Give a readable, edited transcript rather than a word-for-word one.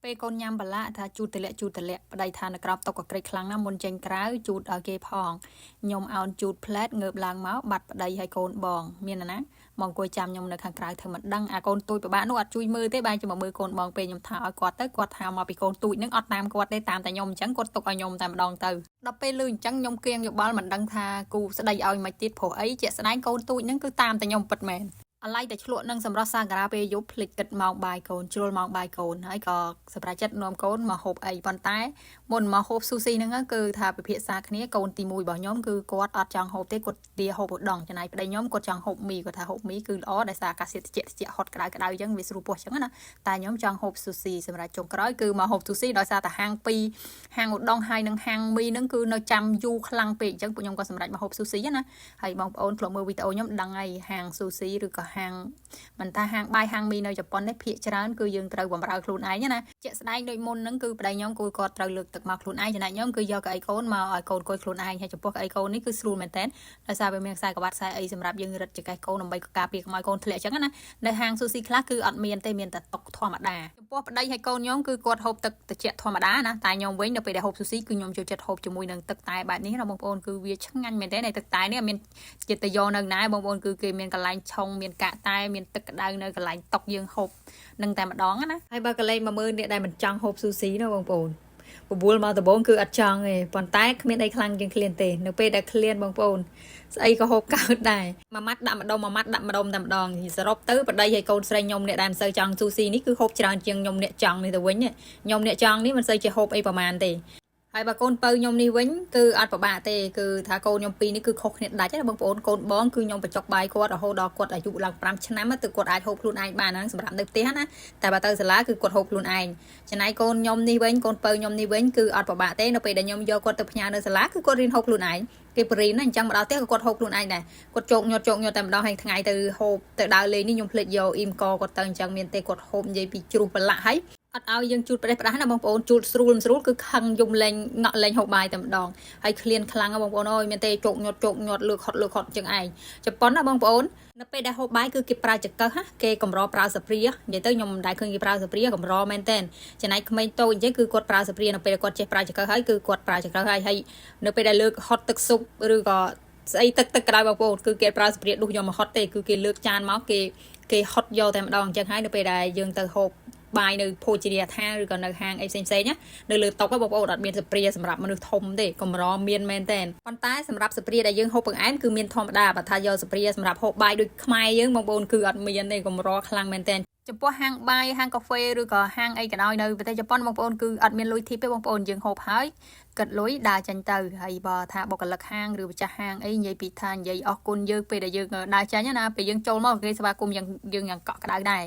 ពេលកូនញ៉ាំបន្លាក់ថាជូតទម្លាក់ប្តីថានៅក្រោបតុកក្រិចខ្លាំងណាស់មុនចេញក្រៅជូតឲ្យគេផងខ្ញុំអោនជូតផ្លែតងើបឡើងមកបាត់ប្តីឲ្យកូនបងមានណាមកអង្គុយចាំខ្ញុំនៅខាងក្រៅធ្វើមិនដឹងអាកូនទូចពិបាកនោះអត់ជួយមើលទេបែរជាមកមើលកូនបងពេលខ្ញុំថាឲ្យគាត់ទៅគាត់ថាមកពីកូនទូចនឹងអត់តាមគាត់ទេតាមតែខ្ញុំអញ្ចឹងគាត់ទុកឲ្យខ្ញុំតែម្ដងទៅដល់ពេលលឺអញ្ចឹងខ្ញុំគៀងយោបល់មិនដឹងថាគូស្ដីឲ្យមិនទៀតព្រោះអីជាក់ស្ដែងកូនទូចនឹងគឺតាមតែខ្ញុំពិតមែនអាឡ័យតែឆ្លក់នឹងសម្រាប់សាការ៉ាពេលយប់ភ្លេចគិតម៉ោងបាយកូនជ្រុលម៉ោងបាយកូនហើយក៏សម្រាប់ចិត្តនាំកូនមកហូបអីប៉ុន្តែមុនមកហូបស៊ូស៊ីហ្នឹងគឺថាពិភាក្សាគ្នាកូនទី1របស់ខ្ញុំគឺគាត់អត់ចង់ហូបទេគាត់ទាហូបឧដងចំណាយប្តីខ្ញុំគាត់ចង់ហូបមីគាត់ថាហូបមីគឺល្អដោយសារអាកាសធាតុត្រជាក់ហត់ក្តៅអញ្ចឹងវាស្រួលពោះអញ្ចឹងណាតែខ្ញុំចង់ហូបស៊ូស៊ីសម្រាប់ចុងក្រោយគឺមកហូបស៊ូស៊ីដោយសារតែហាង2ហាងឧដងហើយនិងហាងមីហ្នឹងគឺនៅចាំយូរខ្លាំងពេកអញ្ចឹងពួកខ្ញុំក៏សម្រេចមកហូបស៊ូស៊ីណាហើយបងប្អូនធ្លាប់មើលវីដេអូខ្ញុំដឹងហើយហាងស៊ូស៊ីឬក៏ហាងមិនថាហាងបាយហាងមីនៅជប៉ុននេះភាគច្រើនគឺយើងត្រូវបំរើខ្លួនឯងណាជាក់ស្ដែងដូចមុនហ្នឹងគឺប្តីខ្ញុំគឺគាត់ត្រូវលើកទឹកមកខ្លួនឯងចំណែកខ្ញុំគឺយកកៅអីកូនមកឲ្យកូនអង្គុយខ្លួនឯងហើយចំពោះកៅអីកូននេះគឺស្រួលមែនតើដោយសារវាមានខ្សែក្បាត់ខ្សែអីសម្រាប់យើងរឹតចង្កេះកូនដើម្បីការពារកុំឲ្យកូនធ្លាក់អញ្ចឹងណានៅហាងស៊ូស៊ីខ្លះគឺអត់មានទេមានតែតុកធម្មតាចំពោះប្តីហើយកូនខ្ញុំគឺគាត់ហូបទឹកត្រជាក់ធម្មតាណាតែខ្ញុំវិញនៅពេលដែលហូបស៊ូស៊ីគឺខ្ញុំចូលចិត្តហូបជាមួយនឹងទឹកតែបែបនេះណាបងប្អូនគឺវាឆ្ងាញ់មែនតើទឹកតែនេះមានជាតិតយ៉នៅណាបងប្អូនគឺគេមានកន្លែងឆុងមានកាកតែមានទឹកក្តៅនៅកន្លែងតុកយើងហូបនឹងតែម្ដងណាហើយបើកលេងមកមើលអ្នកដែលមិនចង់ហូបស៊ូស៊ីណាបងប្អូនបបួលមកដំបងគឺអត់ចង់ទេប៉ុន្តែគ្មានអីខ្លាំងជាងឃ្លានទេនៅពេលដែលឃ្លានបងប្អូនស្អីក៏ហូបកើតដែរមួយម៉ាត់ដាក់ម្ដុំមួយម៉ាត់ដាក់ម្ដុំតែម្ដងសរុបទៅប្តីឲ្យកូនស្រីខ្ញុំអ្នកដែលមិនសូវចង់ស៊ូស៊ីនេះគឺហូបច្រើនជាងខ្ញុំអ្នកចង់នេះទៅវិញខ្ញុំអ្នកចង់នេះមិនសូវជាហូបអីប្រហែលទេហើយបើកូនពៅខ្ញុំនេះវិញគឺអត់ពិបាកទេគឺថាកូនខ្ញុំពីរនេះគឺខុសគ្នាដាច់ណាបងប្អូនកូនបងគឺខ្ញុំបញ្ចុកបាយគាត់រហូតដល់គាត់អាយុឡើង5ឆ្នាំទៅគាត់អាចហូបខ្លួនឯងបានហ្នឹងសម្រាប់នៅផ្ទះណាតែបើទៅសាលាគឺគាត់ហូបខ្លួនឯងចំណែកកូនខ្ញុំនេះវិញកូនពៅខ្ញុំនេះវិញគឺអត់ពិបាកទេនៅពេលដែលខ្ញុំយកគាត់ទៅផ្ញើនៅសាលាគឺគាត់រៀនហូបខ្លួនឯងគេបរិញ្ញាអញ្ចឹងមកដល់ផ្ទះក៏គាត់ហូបខ្លួនឯងដែរគាត់ជោគញាត់តែម្ដងហើយថ្ងៃទៅហូបទៅដើរលេងនេះខ្ញុំភ្លេចយកអ៊ីមកគាត់ទៅអញ្ចឹងមានទេគាត់ហូបនិយាយពីជ្រុះប្រឡាក់ហើយអត់ឲ្យយើងជូតប្រេះផ្ដាស់ណាបងប្អូនជូតស្រួលគឺខឹងយំលេងងក់លេងហូបបាយតែម្ដងហើយឃ្លានខ្លាំងណាបងប្អូនអើយមានទេជោគញាត់លើកហត់អញ្ចឹងឯងជប៉ុនណាបងប្អូននៅពេលដែលហូបបាយគឺគេប្រើចង្កឹះគេកម្រប្រើសាព្រានិយាយទៅខ្ញុំមិនដែលឃើញគេប្រើសាព្រាកម្រមែនតើចំណែកក្មេងតូចអញ្ចឹងគឺគាត់ប្រើសាព្រានៅពេលគាត់ចេះប្រើចង្កឹះហើយគឺគាត់ប្រើចង្កឹះហើយនៅពេលដែលលើកហត់ទឹកស៊ុបឬក៏ស្អីទឹកក្រៅបងប្អូនគឺគេប្រើសាព្រាដុសយកមកហត់ទេគឺគេលើកចានមកគេហត់យកតែម្ដងអញ្ចឹងហើយនៅពេលដែលយើងទៅហូបបាយនៅភោជនីយដ្ឋានឬក៏នៅហាងអីផ្សេងណានៅលើតុបងប្អូនអត់មានសាព្រាសម្រាប់មនុស្សធំទេកម្រមានមែនតើប៉ុន្តែសម្រាប់សាព្រាដែលយើងហូបបង្អែមគឺមានធម្មតាបើថាយកសាព្រាសម្រាប់ហូបបាយដូចខ្មែរយើងបងប្អូនគឺអត់មានទេកម្រខ្លាំងមែនតើចំពោះហាងបាយហាងកាហ្វេឬក៏ហាងអីក៏ដោយនៅប្រទេសជប៉ុនបងប្អូនគឺអត់មានលុយធីបទេបងប្អូនយើងហូបហើយគិតលុយដើរចាញ់ទៅហើយបើថាបុគ្គលិកហាងឬម្ចាស់ហាងអីនិយាយពីថានិយាយអរគុណយើងពេលដែលយើងដើរចាញ់ណាពេលយើងចូលមកគេស្វាគមន៍យើងយ៉ាងកក់ក្ដៅដែរ